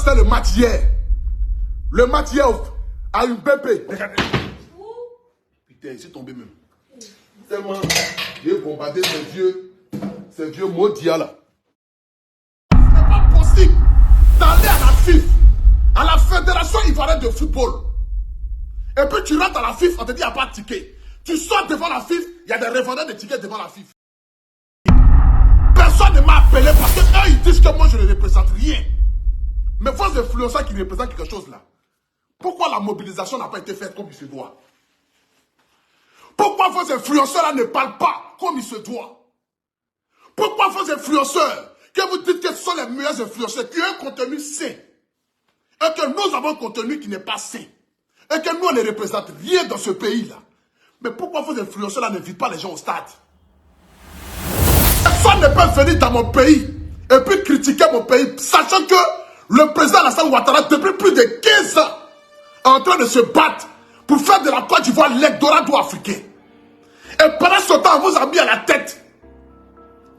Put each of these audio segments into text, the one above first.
c'était le match hier. Le match hier à une BP. Regardez. Putain, il s'est tombé même. Tellement j'ai bombardé ces vieux maudits là. Ce n'est pas possible d'aller à la FIF, à la Fédération Ivoirienne de Football. Et puis tu rentres à la FIF, on te dit il n'y a pas de ticket. Tu sors devant la FIF, il y a des revendeurs de tickets devant la FIF. Personne ne m'a appelé parce que eux ils disent que moi je ne représente rien. Mais vos influenceurs qui représentent quelque chose là. Pourquoi la mobilisation n'a pas été faite comme il se doit? Pourquoi vos influenceurs là ne parlent pas comme il se doit? Pourquoi vos influenceurs, que vous dites que ce sont les meilleurs influenceurs, qui ont un contenu sain, et que nous avons un contenu qui n'est pas sain, et que nous on ne représente rien dans ce pays là? Mais pourquoi vos influenceurs là n'invitent pas les gens au stade? Personne ne peut venir dans mon pays et puis critiquer mon pays, sachant que le président Alassane Ouattara, depuis plus de 15 ans, est en train de se battre pour faire de la Côte d'Ivoire l'Eldorado africain. Et pendant ce temps, on vous a mis à la tête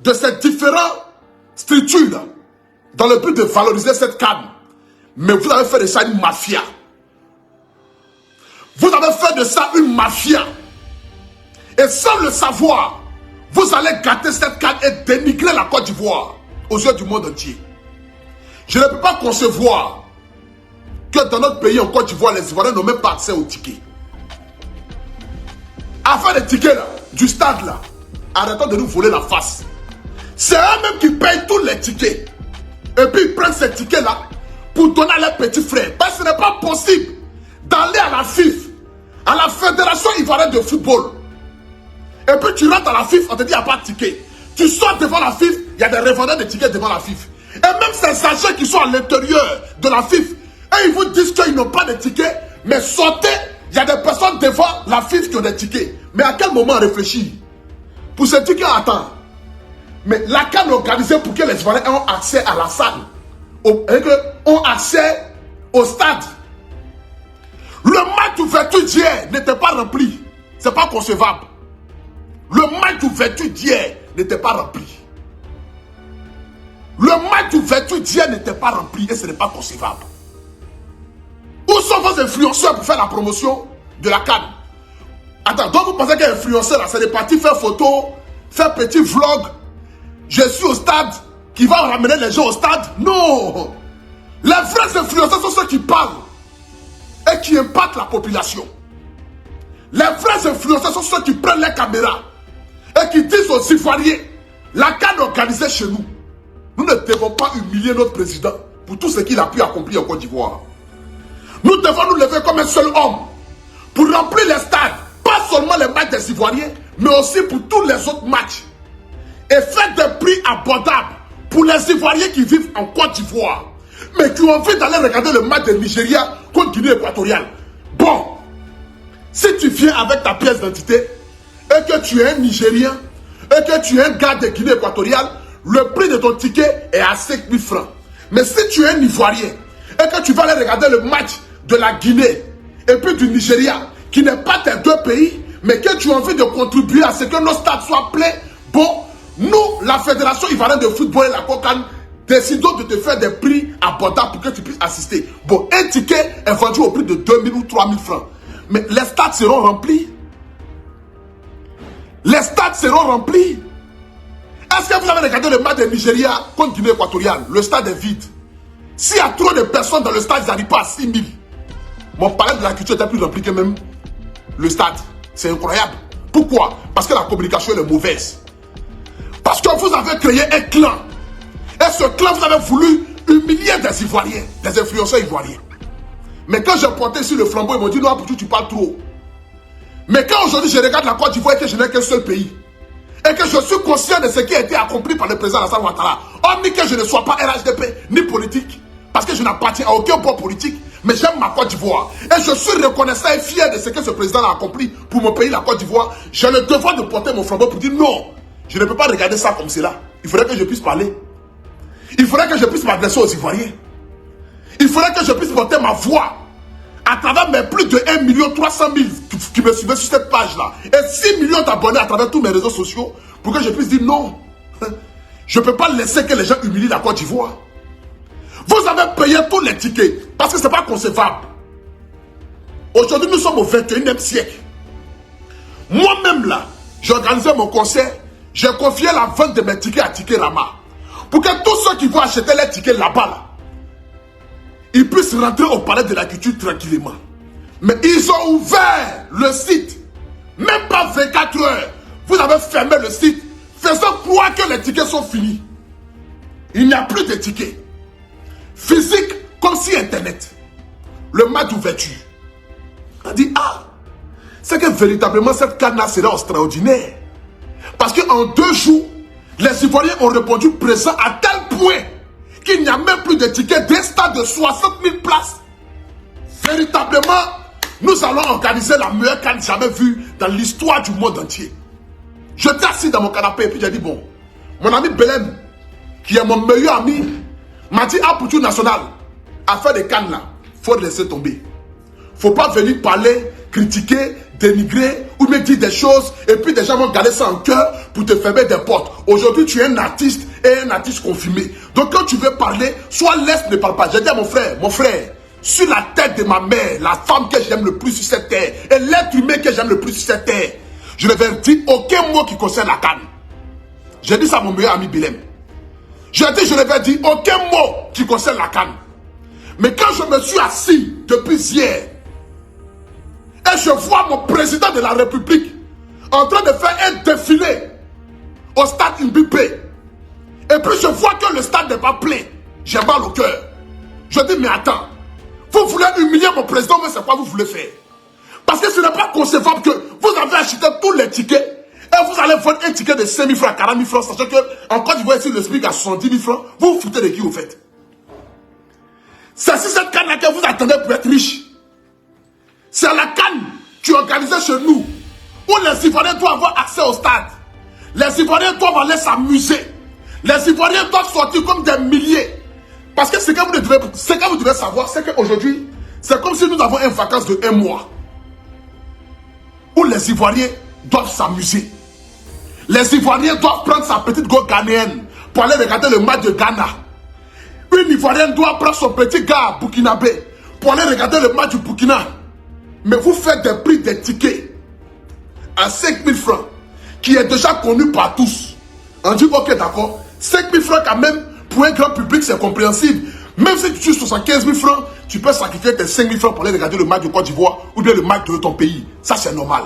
de ces différentes structures dans le but de valoriser cette canne. Mais vous avez fait de ça une mafia. Vous avez fait de ça une mafia. Et sans le savoir, vous allez gâter cette canne et dénigrer la Côte d'Ivoire aux yeux du monde entier. Je ne peux pas concevoir que dans notre pays, en Côte d'Ivoire, les Ivoiriens n'ont même pas accès aux tickets. Afin des tickets là, du stade là, arrêtons de nous voler la face. C'est eux-mêmes qui payent tous les tickets. Et puis ils prennent ces tickets là pour donner à leurs petits frères. Parce que ce n'est pas possible d'aller à la FIF, à la Fédération Ivoirienne de Football. Et puis tu rentres à la FIF, on te dit il n'y a pas de ticket. Tu sors devant la FIF, il y a des revendeurs de tickets devant la FIF. Et même ces agents qui sont à l'intérieur de la FIF, et ils vous disent qu'ils n'ont pas de tickets, mais sortez, il y a des personnes devant la FIF qui ont des tickets. Mais à quel moment réfléchir? Pour ces tickets, attends. Mais la CAN organisée pour que les Ivoiriens aient accès à la salle, ont accès au stade. Le match d'ouverture d'hier n'était pas rempli. C'est pas concevable. Le match d'ouverture d'hier n'était pas rempli. Le match d'ouverture d'hier n'était pas rempli et ce n'est pas concevable. Où sont vos influenceurs pour faire la promotion de la CAN? Attends, donc vous pensez qu'un influenceur là, c'est des parties faire photo, faire petit vlog, je suis au stade, qui va ramener les gens au stade? Non! Les vrais influenceurs sont ceux qui parlent et qui impactent la population. Les vrais influenceurs sont ceux qui prennent les caméras et qui disent aux Ivoiriens, la CAN organisée chez nous. Nous ne devons pas humilier notre président pour tout ce qu'il a pu accomplir en Côte d'Ivoire. Nous devons nous lever comme un seul homme pour remplir les stades, pas seulement les matchs des Ivoiriens, mais aussi pour tous les autres matchs. Et faire des prix abordables pour les Ivoiriens qui vivent en Côte d'Ivoire, mais qui ont envie d'aller regarder le match de Nigeria contre Guinée équatoriale. Bon, si tu viens avec ta pièce d'identité et que tu es un Nigérien et que tu es un gars de Guinée équatoriale, le prix de ton ticket est à 5 000 francs. Mais si tu es un Ivoirien et que tu vas aller regarder le match de la Guinée et puis du Nigeria, qui n'est pas tes deux pays, mais que tu as envie de contribuer à ce que nos stades soient pleins, bon, nous, la Fédération Ivoirienne de Football et la COCAN, décidons de te faire des prix abordables pour que tu puisses assister. Bon, un ticket est vendu au prix de 2 000 ou 3 000 francs. Mais les stades seront remplis. Les stades seront remplis. Est-ce que vous avez regardé le match de Nigeria contre Guinée équatoriale? Le stade est vide. S'il y a trop de personnes dans le stade, ils n'arrivent pas à 6 000. Mon palais de la culture était plus rempli que même le stade. C'est incroyable. Pourquoi? Parce que la communication est mauvaise. Parce que vous avez créé un clan. Et ce clan, vous avez voulu humilier des Ivoiriens, des influenceurs ivoiriens. Mais quand j'ai pointé sur le flambeau, ils m'ont dit non, pour tu parles trop. Mais quand aujourd'hui je regarde la Côte d'Ivoire et que je n'ai qu'un seul pays, et que je suis conscient de ce qui a été accompli par le président Alassane Ouattara, hormis que je ne sois pas RHDP ni politique, parce que je n'appartiens à aucun bord politique, mais j'aime ma Côte d'Ivoire. Et je suis reconnaissant et fier de ce que ce président a accompli pour mon pays, la Côte d'Ivoire. J'ai le devoir de porter mon flambeau pour dire non, je ne peux pas regarder ça comme cela. Il faudrait que je puisse parler. Il faudrait que je puisse m'adresser aux Ivoiriens. Il faudrait que je puisse porter ma voix à travers mes plus de 1 300 000 qui me suivaient sur cette page-là. Et 6 millions d'abonnés à travers tous mes réseaux sociaux pour que je puisse dire non. Je ne peux pas laisser que les gens humilient la Côte d'Ivoire. Vous avez payé tous les tickets parce que ce n'est pas concevable. Aujourd'hui, nous sommes au 21e siècle. Moi-même là, j'ai organisé mon concert, j'ai confié la vente de mes tickets à Ticket Rama. Pour que tous ceux qui vont acheter les tickets là-bas, là, ils puissent rentrer au palais de la culture tranquillement. Mais ils ont ouvert le site, même pas 24 heures. Vous avez fermé le site, faisant croire que les tickets sont finis. Il n'y a plus de tickets. Physique comme si Internet. Le match d'ouverture. On a dit, ah, c'est que véritablement cette canne sera extraordinaire. Parce qu'en 2 jours, les Ivoiriens ont répondu présent à tel point qu'il n'y a même plus de tickets d'un stade de 60 000 places. Véritablement, nous allons organiser la meilleure canne jamais vue dans l'histoire du monde entier. J'étais assis dans mon canapé et puis j'ai dit, bon, mon ami Belem, qui est mon meilleur ami, m'a dit, ah, pour tout national, à faire des cannes là, il faut laisser tomber. Il ne faut pas venir parler, critiquer, dénigrer ou me dire des choses et puis des gens vont garder ça en cœur pour te fermer des portes. Aujourd'hui, tu es un artiste et un artiste confirmé. Donc quand tu veux parler, soit laisse, ne parle pas. J'ai dit à mon frère, sur la tête de ma mère, la femme que j'aime le plus sur cette terre et l'être humain que j'aime le plus sur cette terre, je ne vais dire aucun mot qui concerne la canne. J'ai dit ça à mon meilleur ami Bilem. J'ai dit, je ne vais dire aucun mot qui concerne la canne. Mais quand je me suis assis depuis hier, et je vois mon président de la République en train de faire un défilé au stade Mbipé, et puis je vois que le stade n'est pas plein, j'ai mal au cœur. Je dis, mais attends, vous voulez humilier mon président, mais c'est quoi vous voulez faire? Parce que ce n'est pas concevable que vous avez acheté tous les tickets et vous allez vendre un ticket de 5 000 francs, 40 000 francs, sachant qu'en Côte d'Ivoire, ici, le SMIC à 70 000 francs. Vous vous foutez de qui, au fait? C'est si cette canne-là que vous attendez pour être riche. C'est la canne qui est organisée chez nous, où les Ivoiriens doivent avoir accès au stade. Les Ivoiriens doivent aller s'amuser. Les Ivoiriens doivent sortir comme des milliers. Parce que ce que vous devez savoir, c'est qu'aujourd'hui, c'est comme si nous avons une vacance de 1 mois. Où les Ivoiriens doivent s'amuser. Les Ivoiriens doivent prendre sa petite go ghanéenne pour aller regarder le match de Ghana. Une Ivoirienne doit prendre son petit gars burkinabé pour aller regarder le match du Burkina. Mais vous faites des prix des tickets à 5 000 francs, qui est déjà connu par tous. On dit, ok, d'accord, 5 000 francs quand même, pour un grand public, c'est compréhensible. Même si tu tues 75 000 francs, tu peux sacrifier tes 5 000 francs pour aller regarder le match de Côte d'Ivoire ou bien le match de ton pays. Ça, c'est normal.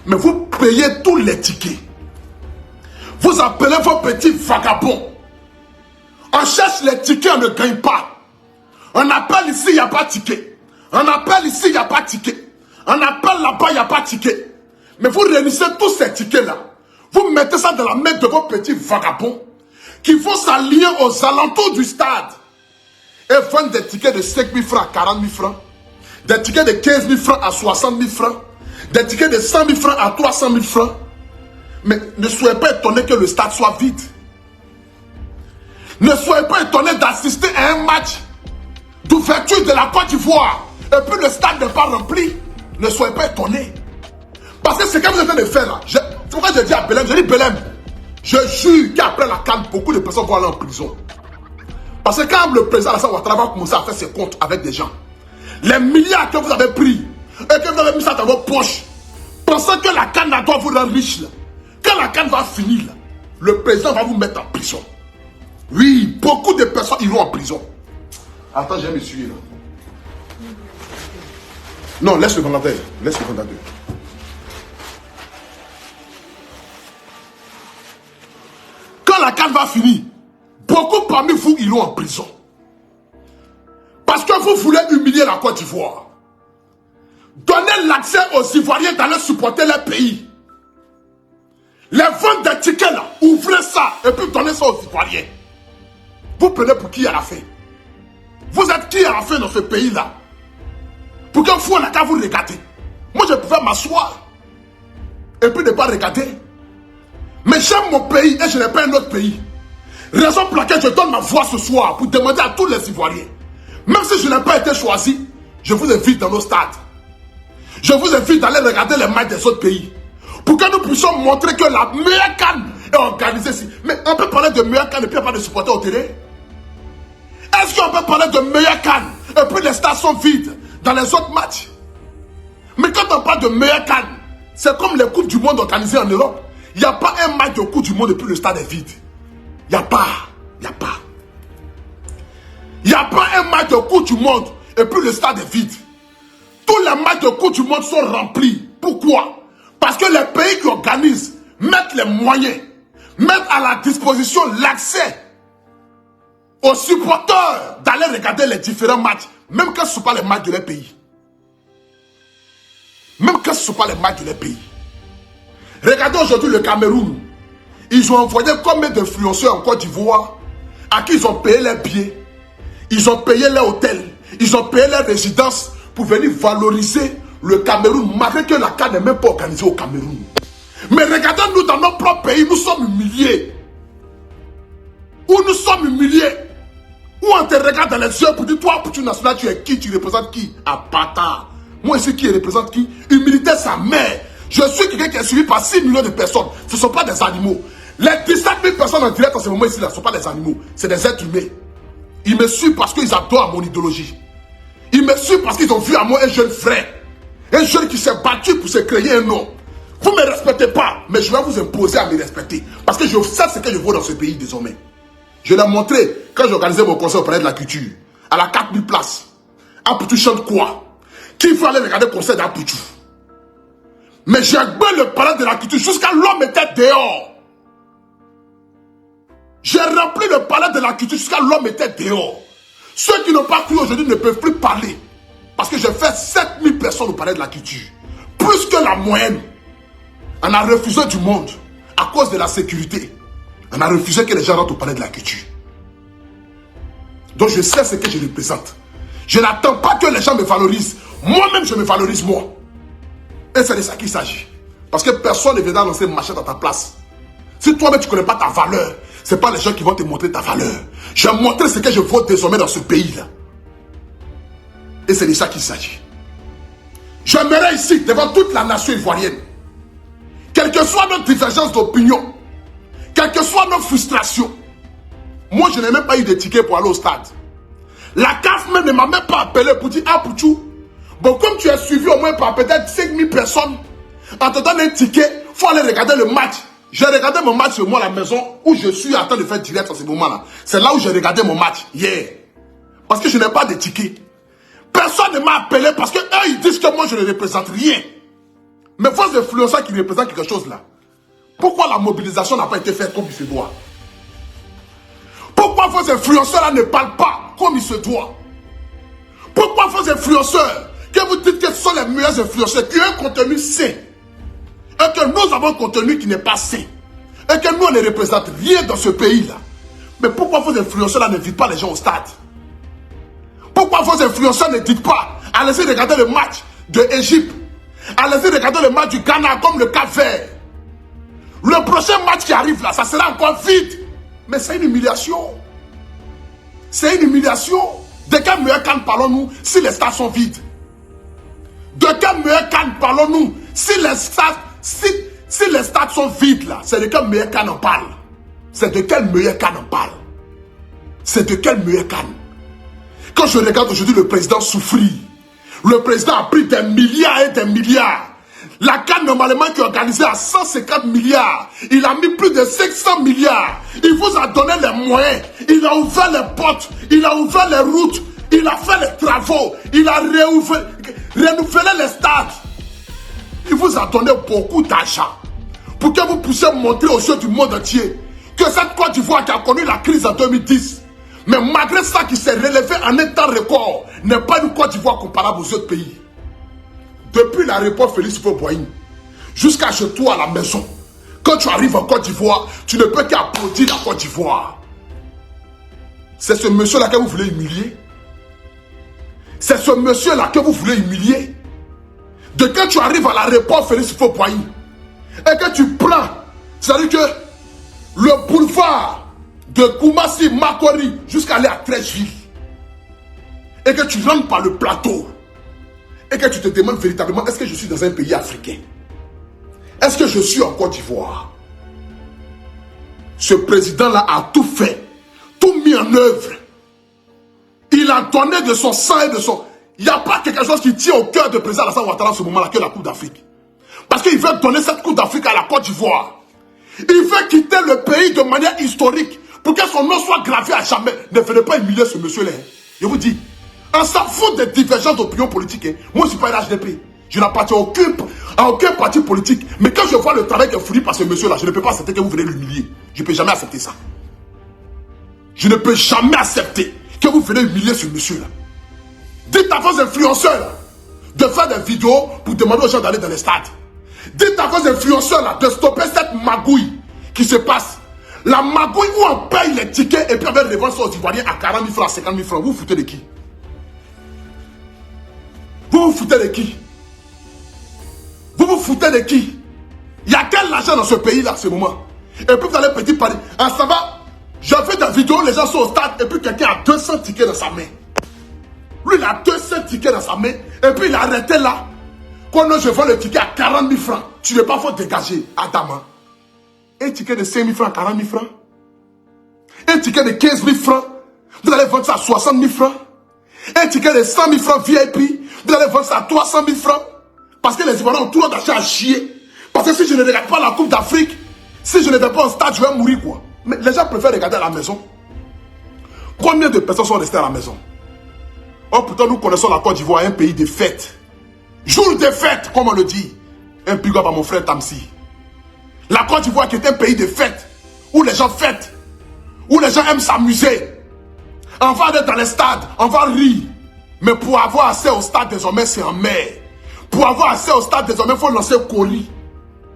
Mais vous payez tous les tickets. Vous appelez vos petits vagabonds. On cherche les tickets, on ne gagne pas. On appelle ici, il n'y a pas de ticket. On appelle ici, il n'y a pas de ticket. On appelle là-bas, il n'y a pas de ticket. Mais vous réunissez tous ces tickets-là. Vous mettez ça dans la main de vos petits vagabonds qui vont s'allier aux alentours du stade et vendre des tickets de 5 000 francs à 40 000 francs, des tickets de 15 000 francs à 60 000 francs, des tickets de 100 000 francs à 300 000 francs. Mais ne soyez pas étonnés que le stade soit vide. Ne soyez pas étonnés d'assister à un match d'ouverture de la Côte d'Ivoire et puis le stade n'est pas rempli. Ne soyez pas étonnés. Parce que ce que vous êtes en train de faire là, c'est pourquoi je dis à Belem, je dis Belem, je jure qu'après la canne, beaucoup de personnes vont aller en prison. Parce que quand le président Alassane Ouattara va commencer à faire ses comptes avec des gens, les milliards que vous avez pris et que vous avez mis ça dans vos poches, pensant que la canne doit vous rendre riche là, quand la canne va finir là, le président va vous mettre en prison. Oui, beaucoup de personnes iront en prison. Attends, je vais me suivre là. Non, laisse le vendeur. Laisse le vendeur. Quand la canne va finir, beaucoup parmi vous iront en prison. Parce que vous voulez humilier la Côte d'Ivoire. Donnez l'accès aux Ivoiriens d'aller supporter leur pays. Les ventes des tickets là, ouvrez ça et puis donnez ça aux Ivoiriens. Vous prenez pour qui à la fin? Vous êtes qui à la fin dans ce pays là? Pour qu'un fou n'a qu'à vous regarder. Moi je pouvais m'asseoir et puis ne pas regarder. Mais j'aime mon pays et je n'ai pas un autre pays. Raison pour laquelle je donne ma voix ce soir pour demander à tous les Ivoiriens. Même si je n'ai pas été choisi, je vous invite dans nos stades. Je vous invite d'aller regarder les matchs des autres pays. Pour que nous puissions montrer que la meilleure canne est organisée ici. Mais on peut parler de meilleure canne et puis il n'y a pas de supporters au terrain. Est-ce qu'on peut parler de meilleur CAN et puis les stades sont vides dans les autres matchs. Mais quand on parle de meilleur CAN, c'est comme les Coupes du Monde organisées en Europe. Il n'y a pas un match de Coupe du Monde et puis le stade est vide. Il n'y a pas. Il n'y a pas. Il n'y a pas un match de Coupe du Monde et puis le stade est vide. Tous les matchs de Coupe du Monde sont remplis. Pourquoi? Parce que les pays qui organisent mettent les moyens, mettent à la disposition l'accès aux supporters d'aller regarder les différents matchs, même quand ce ne sont pas les matchs de leur pays. Même quand ce ne sont pas les matchs de leur pays. Regardez aujourd'hui le Cameroun. Ils ont envoyé combien d'influenceurs en Côte d'Ivoire à qui ils ont payé leurs billets, ils ont payé leur hôtel, ils ont payé leur résidence pour venir valoriser le Cameroun, malgré que la CAN n'est même pas organisée au Cameroun. Mais regardez-nous dans notre propre pays, nous sommes humiliés. Où nous sommes humiliés. Où on te regarde dans les yeux pour dire, toi, pour tu national, tu es qui? Tu représentes qui? Ah, bâtard. Moi ici, qui représente qui? Humilité, sa mère. Je suis quelqu'un qui est suivi par 6 millions de personnes. Ce ne sont pas des animaux. Les 17 000 personnes en direct en ce moment ici, là, ce ne sont pas des animaux. C'est des êtres humains. Ils me suivent parce qu'ils adorent mon idéologie. Ils me suivent parce qu'ils ont vu à moi un jeune frère. Un jeune qui s'est battu pour se créer un nom. Vous ne me respectez pas, mais je vais vous imposer à me respecter. Parce que je sais ce que je vaux dans ce pays désormais. Je l'ai montré quand j'ai organisé mon concert au Palais de la Culture. À la 4000 places. Apoutou chante quoi? Qui faut aller regarder le concert d'Apoutou? Mais j'ai gagné le Palais de la Culture jusqu'à l'homme était dehors. J'ai rempli le Palais de la Culture jusqu'à l'homme était dehors. Ceux qui n'ont pas cru aujourd'hui ne peuvent plus parler. Parce que j'ai fait 7000 personnes au Palais de la Culture. Plus que la moyenne. On a refusé du monde à cause de la sécurité. On a refusé que les gens rentrent au Palais de la Culture. Donc je sais ce que je représente. Je n'attends pas que les gens me valorisent. Moi-même, je me valorise moi. Et c'est de ça qu'il s'agit. Parce que personne ne viendra lancer une machette à ta place. Si toi-même tu ne connais pas ta valeur, ce n'est pas les gens qui vont te montrer ta valeur. Je vais montrer ce que je vaux désormais dans ce pays-là. Et c'est de ça qu'il s'agit. J'aimerais ici, devant toute la nation ivoirienne, quelle que soit notre divergence d'opinion, quelles que soient nos frustrations, moi je n'ai même pas eu de ticket pour aller au stade. La CAF même ne m'a même pas appelé pour dire, ah Pouchou, bon comme tu es suivi au moins par peut-être 5000 personnes, en te donnant un ticket, il faut aller regarder le match. J'ai regardé mon match chez moi à la maison où je suis en train de faire direct en ce moment-là. C'est là où j'ai regardé mon match hier. Parce que je n'ai pas de ticket. Personne ne m'a appelé parce que eux ils disent que moi je ne représente rien. Mais force d'influenceurs qui représentent quelque chose là. Pourquoi la mobilisation n'a pas été faite comme il se doit? Pourquoi vos influenceurs là ne parlent pas comme il se doit? Pourquoi vos influenceurs, que vous dites que ce sont les meilleurs influenceurs, qui ont un contenu sain, et que nous avons un contenu qui n'est pas sain, et que nous on ne représente rien dans ce pays là? Mais pourquoi vos influenceurs là n'invitent pas les gens au stade? Pourquoi vos influenceurs ne dites pas, allez-y regarder le match de l'Égypte, allez-y regarder le match du Ghana comme le Cap-Vert? Le prochain match qui arrive là, ça sera encore vide. Mais c'est une humiliation. C'est une humiliation. De quel meilleur CAN parlons-nous si les stades sont vides? De quel meilleur CAN parlons-nous si les stades sont vides là? C'est de quel meilleur CAN on parle? C'est de quel meilleur CAN on parle? C'est de quel meilleur CAN? Quand je regarde aujourd'hui le président souffrir, le président a pris des milliards et des milliards. La CAN normalement qui est organisée à 150 milliards, il a mis plus de 500 milliards. Il vous a donné les moyens, il a ouvert les portes, il a ouvert les routes, il a fait les travaux, il a renouvelé les stades. Il vous a donné beaucoup d'argent pour que vous puissiez montrer aux yeux du monde entier que cette Côte d'Ivoire qui a connu la crise en 2010, mais malgré ça qui s'est relevé en un temps record, n'est pas une Côte d'Ivoire comparable aux autres pays. Depuis l'aéroport Félix Houphouët-Boigny jusqu'à chez toi à la maison, quand tu arrives en Côte d'Ivoire, tu ne peux qu'applaudir la Côte d'Ivoire. C'est ce monsieur-là que vous voulez humilier? C'est ce monsieur-là que vous voulez humilier? De quand tu arrives à l'aéroport Félix Houphouët-Boigny et que tu prends, c'est-à-dire que le boulevard de Koumassi, Makori, jusqu'à aller à Treichville, et que tu rentres par le plateau, et que tu te demandes véritablement, est-ce que je suis dans un pays africain? Est-ce que je suis en Côte d'Ivoire? Ce président-là a tout fait, tout mis en œuvre. a donné de son sang et de son... Il n'y a pas quelque chose qui tient au cœur du président Alassane Ouattara en ce moment-là que la Coupe d'Afrique. Parce qu'il veut donner cette Coupe d'Afrique à la Côte d'Ivoire. Il veut quitter le pays de manière historique pour que son nom soit gravé à jamais. Ne venez pas humilier ce monsieur-là. Je vous dis, on s'en fout des divergences d'opinion politique. Moi, je ne suis pas un HDP. Je n'appartiens à aucun parti politique. Mais quand je vois le travail qui est fourni par ce monsieur-là, je ne peux pas accepter que vous venez l'humilier. Je ne peux jamais accepter ça. Je ne peux jamais accepter que vous venez humilier ce monsieur-là. Dites à vos influenceurs là, de faire des vidéos pour demander aux gens d'aller dans les stades. Dites à vos influenceurs là, de stopper cette magouille qui se passe. La magouille où on paye les tickets et puis on va revendre ça aux Ivoiriens à 40 000 francs, 50 000 francs. Vous vous foutez de qui? Vous vous foutez de qui? Vous vous foutez de qui? Il y a quel argent dans ce pays-là, à ce moment? Et puis vous allez petit parler. Ah, ça va? J'ai fait des vidéos, les gens sont au stade, et puis quelqu'un a 200 tickets dans sa main. Lui, il a 200 tickets dans sa main, et puis il a arrêté là. Quand je vends le ticket à 40 000 francs, tu n'es pas faut dégager, Adam. Un ticket de 5 000 francs à 40 000 francs. Un ticket de 15 000 francs, vous allez vendre ça à 60 000 francs. Un ticket de 100 000 francs VIP, vous allez vendre ça à 300 000 francs. Parce que les Ivoiriens ont tout d'argent à chier. Parce que si je ne regarde pas la Coupe d'Afrique, si je ne vais pas au stade, je vais mourir quoi. Mais les gens préfèrent regarder à la maison. Combien de personnes sont restées à la maison? Oh, pourtant, nous connaissons la Côte d'Ivoire, un pays de fêtes. Jour de fêtes, comme on le dit. Un big up à mon frère Tamsi. La Côte d'Ivoire qui est un pays de fêtes, où les gens fêtent, où les gens aiment s'amuser. On va aller dans les stades, on va rire. Mais pour avoir accès au stade, désormais, c'est en mer. Pour avoir accès au stade, désormais, il faut lancer colis.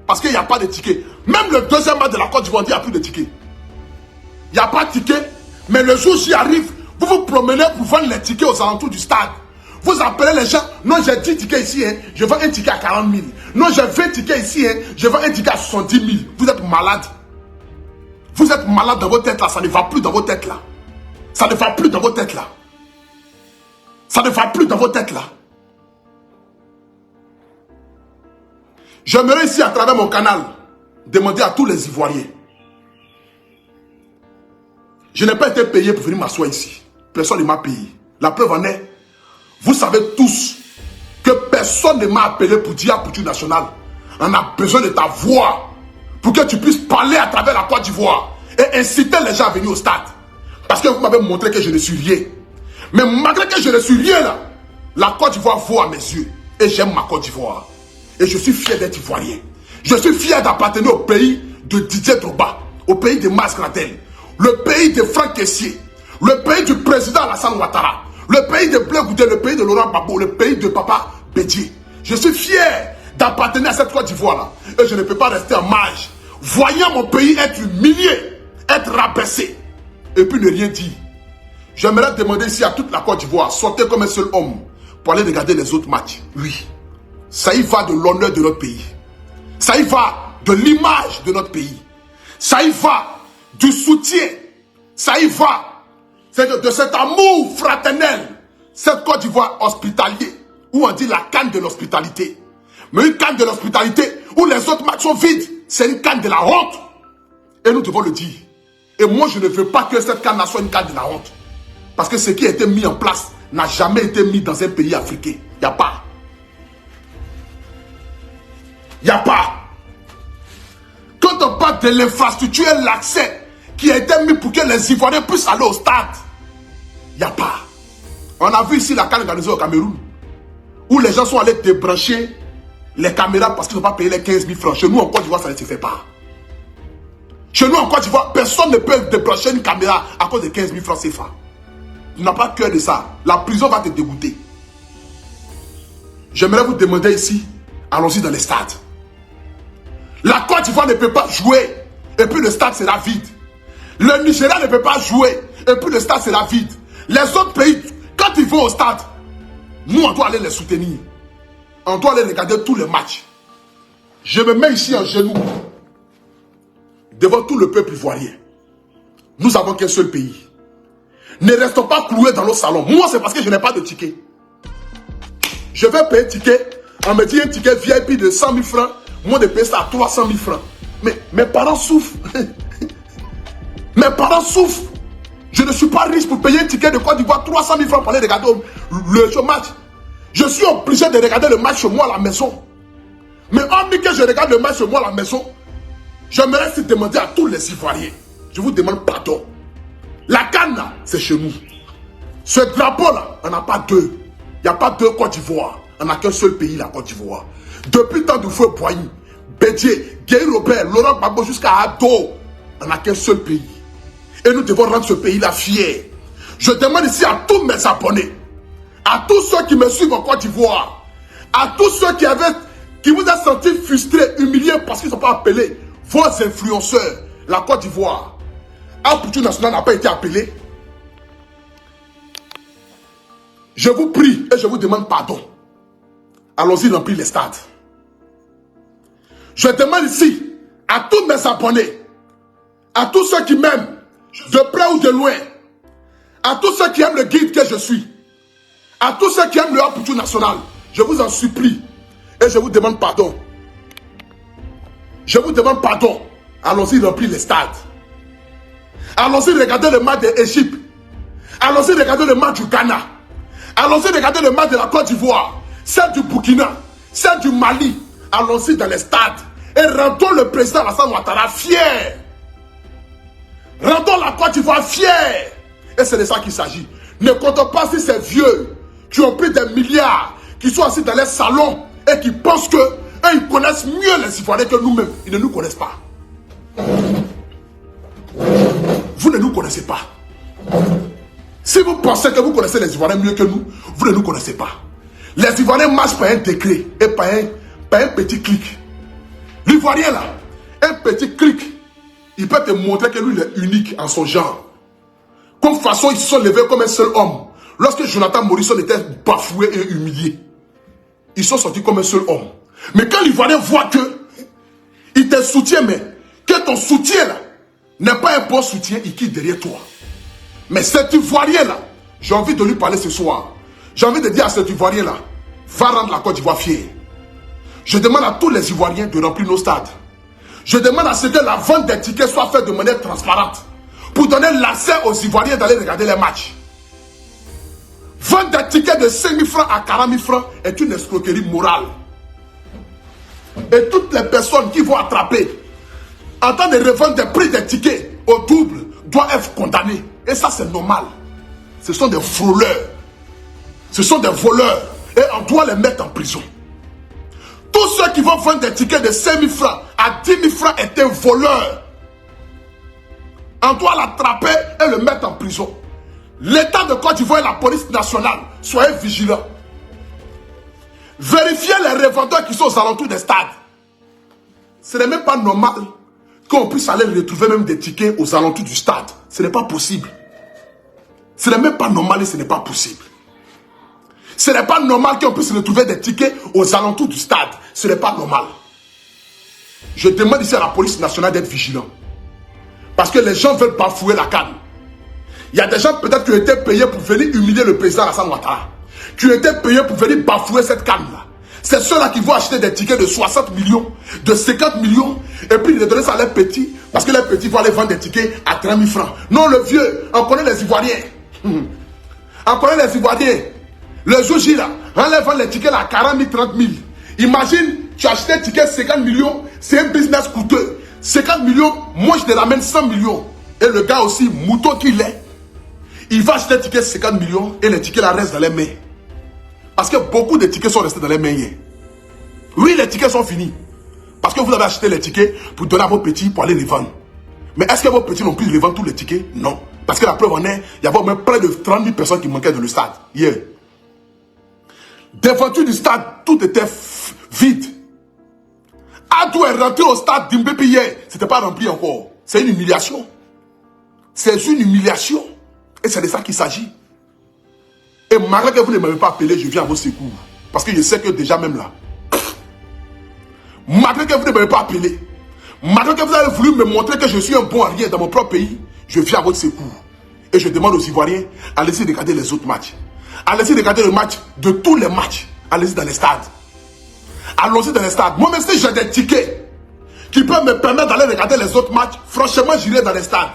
Parce qu'il n'y a pas de ticket. Même le deuxième match de la Côte d'Ivoire, il n'y a plus de ticket. Il n'y a pas de ticket. Mais le jour où j'y arrive, vous vous promenez pour vendre les tickets aux alentours du stade. Vous appelez les gens. Non, j'ai 10 tickets ici. Hein. Je vends un ticket à 40 000. Non, j'ai 20 tickets ici. Hein. Je vends un ticket à 70 000. Vous êtes malade. Vous êtes malade dans votre tête là. Ça ne va plus dans votre tête là. Ça ne va plus dans votre tête là. Ça ne va plus dans votre tête là. J'aimerais ici, à travers mon canal, demander à tous les Ivoiriens. Je n'ai pas été payé pour venir m'asseoir ici. Personne ne m'a payé. La preuve en est, vous savez tous que personne ne m'a appelé pour dire à Couture Nationale. On a besoin de ta voix pour que tu puisses parler à travers la Côte d'Ivoire et inciter les gens à venir au stade. Parce que vous m'avez montré que je ne suis rien. Mais malgré que je ne suis rien là, la Côte d'Ivoire vaut à mes yeux. Et j'aime ma Côte d'Ivoire. Et je suis fier d'être ivoirien. Je suis fier d'appartenir au pays de Didier Drogba, au pays de Mas Gradel, le pays de Franck Kessié, le pays du président Alassane Ouattara, le pays de Blé Goudé, le pays de Laurent Gbagbo, le pays de Papa Bédié. Je suis fier d'appartenir à cette Côte d'Ivoire-là. Et je ne peux pas rester en marge, voyant mon pays être humilié, être rabaissé, et puis ne rien dire. J'aimerais demander ici à toute la Côte d'Ivoire, sortez comme un seul homme pour aller regarder les autres matchs. Oui. Ça y va de l'honneur de notre pays. Ça y va de l'image de notre pays. Ça y va du soutien. Ça y va de cet amour fraternel. Cette Côte d'Ivoire hospitalier, où on dit la canne de l'hospitalité. Mais une canne de l'hospitalité où les autres matchs sont vides, c'est une canne de la honte. Et nous devons le dire. Et moi, je ne veux pas que cette canne soit une canne de la honte. Parce que ce qui a été mis en place n'a jamais été mis dans un pays africain. Il n'y a pas. Il n'y a pas. Quand on parle de l'infrastructure et l'accès qui a été mis pour que les Ivoiriens puissent aller au stade, il n'y a pas. On a vu ici la CAN organisée au Cameroun, où les gens sont allés débrancher les caméras parce qu'ils n'ont pas payé les 15 000 francs. Chez nous en Côte d'Ivoire, ça ne se fait pas. Chez nous en Côte d'Ivoire, personne ne peut débrancher une caméra à cause de 15 000 francs CFA. Tu n'as pas cœur de ça. La prison va te dégoûter. J'aimerais vous demander ici, allons-y dans les stades. La Côte d'Ivoire ne peut pas jouer et puis le stade sera vide. Le Nigeria ne peut pas jouer et puis le stade sera vide. Les autres pays, quand ils vont au stade, nous on doit aller les soutenir. On doit aller regarder tous les matchs. Je me mets ici en genoux devant tout le peuple ivoirien. Nous avons qu'un seul pays. Ne restons pas cloués dans nos salons. Moi c'est parce que je n'ai pas de ticket. Je vais payer un ticket. On me dit un ticket VIP de 100 000 francs. Moi, de payer ça à 300 000 francs. Mais mes parents souffrent. Mes parents souffrent. Je ne suis pas riche pour payer un ticket de Côte d'Ivoire 300 000 francs pour aller regarder le match. Je suis obligé de regarder le match chez moi à la maison. Mais hormis que je regarde le match chez moi à la maison, j'aimerais se demander à tous les Ivoiriens. Je vous demande pardon. La canne, c'est chez nous. Ce drapeau-là, on n'a pas deux. Il n'y a pas deux Côte d'Ivoire. On n'a qu'un seul pays, la Côte d'Ivoire. Depuis le temps du feu Boigny, Bédié, Guy Robert, Laurent Gbagbo jusqu'à Ado, on n'a qu'un seul pays. Et nous devons rendre ce pays-là fier. Je demande ici à tous mes abonnés, à tous ceux qui me suivent en Côte d'Ivoire, à tous ceux qui vous ont senti frustrés, humiliés parce qu'ils ne sont pas appelés, vos influenceurs, la Côte d'Ivoire. Un Poutou national n'a pas été appelé. Je vous prie et je vous demande pardon. Allons-y remplir les stades. Je demande ici à tous mes abonnés, à tous ceux qui m'aiment, de près ou de loin, à tous ceux qui aiment le guide que je suis, à tous ceux qui aiment le Poutou national, je vous en supplie et je vous demande pardon. Je vous demande pardon. Allons-y remplir les stades. Allons-y regarder le match de l'Égypte. Allons-y regarder le match du Ghana. Allons-y regarder le match de la Côte d'Ivoire, celle du Burkina, celle du Mali. Allons-y dans les stades et rendons le président Alassane Ouattara fier. Rendons la Côte d'Ivoire fière. Et c'est de ça qu'il s'agit. Ne comptons pas si ces vieux qui ont pris des milliards, qui sont assis dans les salons et qui pensent que eux, ils connaissent mieux les Ivoiriens que nous-mêmes. Ils ne nous connaissent pas. Vous ne nous connaissez pas. Si vous pensez que vous connaissez les Ivoiriens mieux que nous, vous ne nous connaissez pas. Les Ivoiriens marchent par un décret et par un petit clic. L'Ivoirien là, un petit clic, il peut te montrer que lui il est unique en son genre. Comme façon, ils se sont levés comme un seul homme. Lorsque Jonathan Morrison était bafoué et humilié, ils sont sortis comme un seul homme. Mais quand l'Ivoirien voit que il te soutient, mais que ton soutien là n'est pas un bon soutien, il quitte derrière toi. Mais cet Ivoirien là, j'ai envie de lui parler ce soir. J'ai envie de dire à cet Ivoirien là, va rendre la Côte d'Ivoire fière. Je demande à tous les Ivoiriens de remplir nos stades. Je demande à ce que la vente des tickets soit faite de manière transparente. Pour donner l'accès aux Ivoiriens d'aller regarder les matchs. Vendre des tickets de 5 000 francs à 40 000 francs est une escroquerie morale. Et toutes les personnes qui vont attraper en train de revendre des prix des tickets au double doivent être condamnées. Et ça c'est normal. Ce sont des frôleurs. Ce sont des voleurs. Et on doit les mettre en prison. Tous ceux qui vont vendre des tickets de 5 000 francs à 10 000 francs est un voleur. On doit l'attraper et le mettre en prison. L'État de Côte d'Ivoire et la police nationale, soyez vigilants. Vérifiez les revendeurs qui sont aux alentours des stades. Ce n'est même pas normal qu'on puisse aller retrouver même des tickets aux alentours du stade. Ce n'est pas possible. Ce n'est même pas normal et ce n'est pas possible. Ce n'est pas normal qu'on puisse retrouver des tickets aux alentours du stade. Ce n'est pas normal. Je demande ici à la police nationale d'être vigilant. Parce que les gens veulent bafouer la canne. Il y a des gens peut-être qui ont été payés pour venir humilier le président Alassane Ouattara. Qui ont été payés pour venir bafouer cette canne-là. C'est ceux-là qui vont acheter des tickets de 60 millions, de 50 millions, et puis les donner ça à leurs petits, parce que les petits vont aller vendre des tickets à 30 000 francs. Non, le vieux, on connaît les Ivoiriens. On connaît les Ivoiriens. Le jour J là, on les vend les tickets là à 40 000, 30 000. Imagine, tu achètes un ticket 50 millions, c'est un business coûteux. 50 millions, moi je te ramène 100 millions. Et le gars aussi, mouton qu'il est, il va acheter un ticket 50 millions et les tickets là restent dans les mains. Parce que beaucoup de tickets sont restés dans les mains hier. Oui, les tickets sont finis. Parce que vous avez acheté les tickets pour donner à vos petits pour aller les vendre. Mais est-ce que vos petits n'ont pu les vendre tous les tickets? Non. Parce que la preuve en est, il y avait même près de 30 000 personnes qui manquaient dans le stade hier. Devant du stade, tout était vide. Adou est rentré au stade d'Imbépi hier. Ce n'était pas rempli encore. C'est une humiliation. C'est une humiliation. Et c'est de ça qu'il s'agit. Et malgré que vous ne m'avez pas appelé, je viens à vos secours. Parce que je sais que déjà même là. Malgré que vous ne m'avez pas appelé. Malgré que vous avez voulu me montrer que je suis un bon à rien dans mon propre pays. Je viens à votre secours. Et je demande aux Ivoiriens, allez-y regarder les autres matchs. Allez-y regarder le match de tous les matchs. Allez-y dans les stades. Allons-y dans les stades. Moi, même si j'ai des tickets qui peuvent me permettre d'aller regarder les autres matchs, franchement, j'irai dans les stades.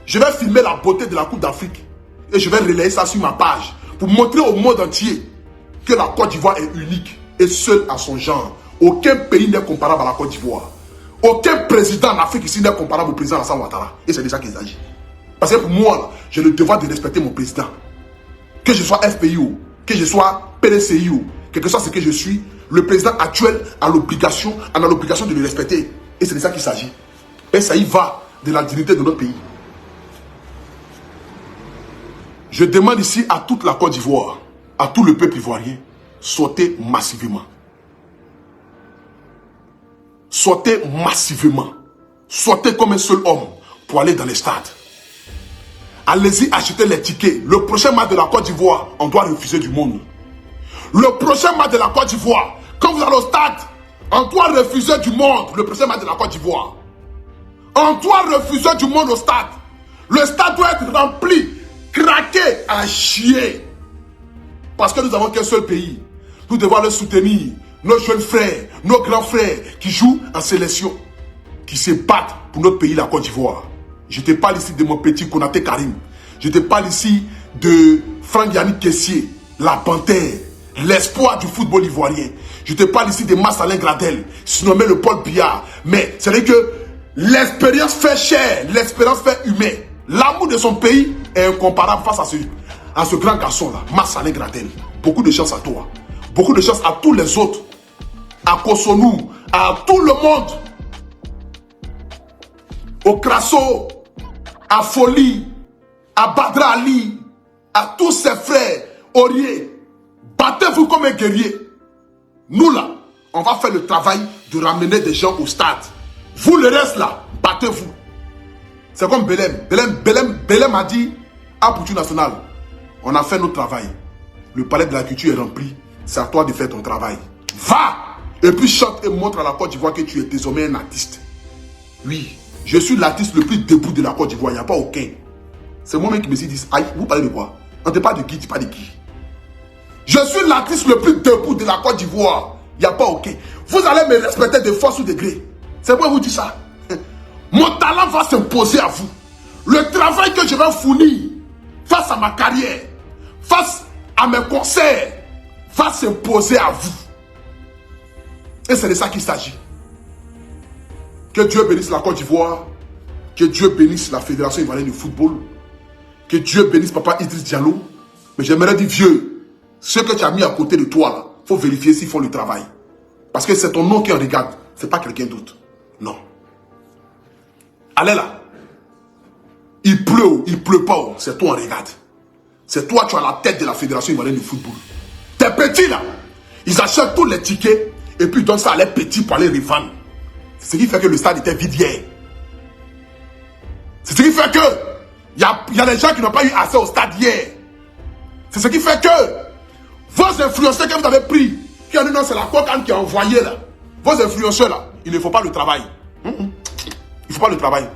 Je vais filmer la beauté de la Coupe d'Afrique. Et je vais relayer ça sur ma page. Pour montrer au monde entier que la Côte d'Ivoire est unique et seule à son genre. Aucun pays n'est comparable à la Côte d'Ivoire. Aucun président en Afrique ici n'est comparable au président Alassane Ouattara. Et c'est de ça qu'il s'agit. Parce que pour moi, j'ai le devoir de respecter mon président. Que je sois FPI, que je sois PDCI, quel que soit ce que je suis, le président actuel a l'obligation de le respecter. Et c'est de ça qu'il s'agit. Et ça y va de la dignité de notre pays. Je demande ici à toute la Côte d'Ivoire, à tout le peuple ivoirien, sortez massivement. Sortez massivement. Sortez comme un seul homme pour aller dans les stades. Allez-y acheter les tickets. Le prochain match de la Côte d'Ivoire, on doit refuser du monde. Le prochain match de la Côte d'Ivoire, quand vous allez au stade, on doit refuser du monde. Le prochain match de la Côte d'Ivoire. On doit refuser du monde au stade. Le stade doit être rempli, craqué, à chier. Parce que nous n'avons qu'un seul pays. Nous devons le soutenir. Nos jeunes frères, nos grands frères qui jouent en sélection, qui se battent pour notre pays, la Côte d'Ivoire. Je te parle ici de mon petit Konaté Karim. Je te parle ici de Franck Yannick Kessié, la panthère, l'espoir du football ivoirien. Je te parle ici de Marcelin Gradel, surnommé le Paul Biya. Mais c'est vrai que l'expérience fait cher, l'expérience fait humain. L'amour de son pays est incomparable face à ce grand garçon-là, Marcelin Gradel. Beaucoup de chance à toi. Beaucoup de chance à tous les autres. À Kosonou, à tout le monde. Au Crasso, à Folie, à Badra Ali, à tous ses frères, Aurier. Battez-vous comme un guerrier. Nous là, on va faire le travail de ramener des gens au stade. Vous le reste là, battez-vous. C'est comme Belém. Belém a dit à Boutou National, on a fait notre travail. Le palais de la culture est rempli. C'est à toi de faire ton travail. Va! Et puis chante et montre à la Côte d'Ivoire que tu es désormais un artiste. Oui, je suis l'artiste le plus debout de la Côte d'Ivoire. Il n'y a pas aucun. C'est moi-même qui me suis dit, aïe, vous parlez de quoi? On ne te parle de qui, tu parles de qui? Je suis l'artiste le plus debout de la Côte d'Ivoire. Il n'y a pas aucun. Vous allez me respecter de force ou de gré. C'est moi qui vous dis ça. Mon talent va s'imposer à vous. Le travail que je vais fournir face à ma carrière, face à mes concerts, va s'imposer à vous. Et c'est de ça qu'il s'agit. Que Dieu bénisse la Côte d'Ivoire. Que Dieu bénisse la Fédération ivoirienne de football. Que Dieu bénisse Papa Idriss Diallo. Mais j'aimerais dire, vieux, ceux que tu as mis à côté de toi, là, il faut vérifier s'ils font le travail. Parce que c'est ton nom qui en regarde. Ce n'est pas quelqu'un d'autre. Non. Allez là. Il pleut pas. C'est toi en regarde. C'est toi qui as la tête de la Fédération ivoirienne de football. Tes petits là, ils achètent tous les tickets et puis ils donnent ça à leurs petits pour aller revendre. C'est ce qui fait que le stade était vide hier. C'est ce qui fait que il y a des gens qui n'ont pas eu accès au stade hier. C'est ce qui fait que vos influenceurs que vous avez pris, qui ont dit non, c'est la cocaïne qui a envoyé là. Vos influenceurs là, il ne faut pas le travail. Il ne faut pas le travail.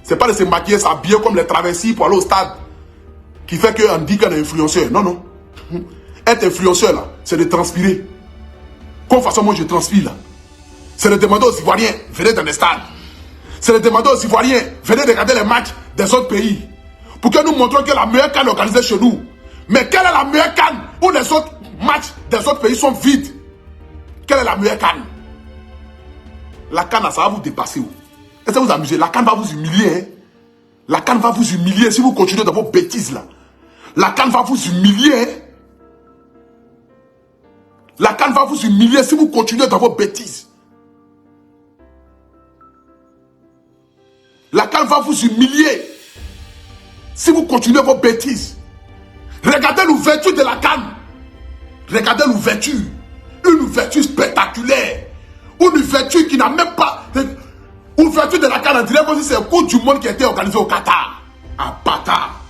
C'est pas de se maquiller, s'habiller comme les travestis pour aller au stade qui fait qu'on dit qu'on est influenceur. Non, non. Être influenceur là, c'est de transpirer. Comme façon moi je transpire là. C'est de demander aux Ivoiriens, venez dans les stades. C'est de demander aux Ivoiriens, venez regarder les matchs des autres pays. Pour que nous montrons que la meilleure canne est organisée chez nous. Mais quelle est la meilleure canne où les autres matchs des autres pays sont vides? Quelle est la meilleure canne? La canne, ça va vous dépasser. Est-ce que vous amusez? La canne va vous humilier. Hein? La canne va vous humilier si vous continuez dans vos bêtises là. La canne va vous humilier. Hein? La canne va vous humilier si vous continuez dans vos bêtises. La canne va vous humilier si vous continuez vos bêtises. Regardez l'ouverture de la canne. Regardez l'ouverture. Une ouverture spectaculaire. Une ouverture qui n'a même pas... Ouverture de la canne, on dirait que c'est le Coupe du monde qui a été organisé au Qatar. À bâtard.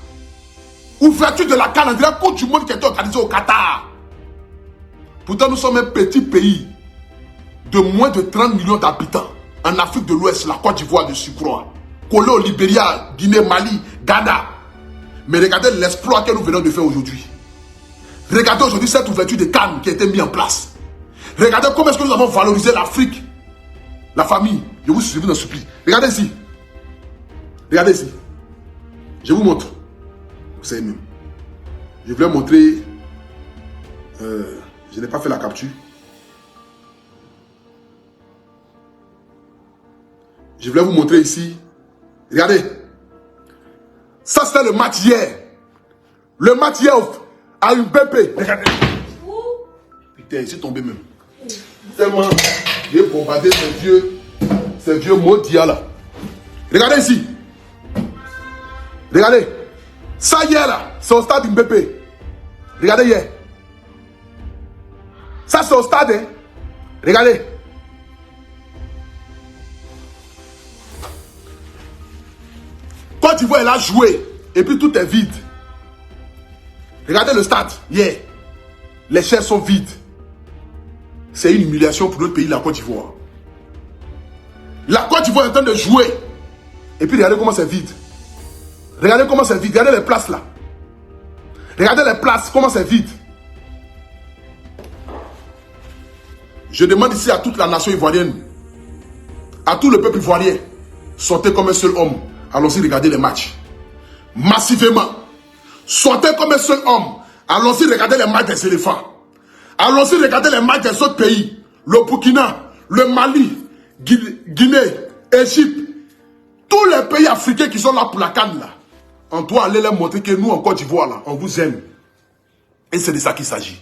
Ouverture de la canne, on dirait le Coupe du monde qui a été organisé au Qatar. Pourtant, nous sommes un petit pays de moins de 30 millions d'habitants. En Afrique de l'Ouest, la Côte d'Ivoire de surcroît. Collé au Libéria, Guinée, Mali, Ghana. Mais regardez l'exploit que nous venons de faire aujourd'hui. Regardez aujourd'hui cette ouverture de canne qui a été mise en place. Regardez comment est-ce que nous avons valorisé l'Afrique. La famille, je vous supplie. Regardez ici. Regardez ici. Je vous montre. Vous savez même. Je voulais montrer. Je n'ai pas fait la capture. Je voulais vous montrer ici. Regardez. Ça, c'était le match hier. Le match hier à une BP. Regardez. Putain, il s'est tombé même. Tellement j'ai bombardé ces vieux maudits là. Regardez ici. Regardez. Ça hier là, c'est au stade Mbépé. Regardez hier. Ça c'est au stade. Hein? Regardez. Côte d'Ivoire elle a joué. Et puis tout est vide. Regardez le stade hier. Les chaises sont vides. C'est une humiliation pour notre pays, la Côte d'Ivoire. La Côte d'Ivoire est en train de jouer. Et puis regardez comment c'est vide. Regardez comment c'est vide. Regardez les places là. Regardez les places, comment c'est vide. Je demande ici à toute la nation ivoirienne, à tout le peuple ivoirien, sortez comme un seul homme. Allons-y regarder les matchs. Massivement. Sortez comme un seul homme. Allons-y regarder les matchs des éléphants. Allons-y regarder les matchs des autres pays. Le Burkina, le Mali, Guinée, Égypte. Tous les pays africains qui sont là pour la CAN là. On doit aller leur montrer que nous en Côte d'Ivoire là, on vous aime. Et c'est de ça qu'il s'agit.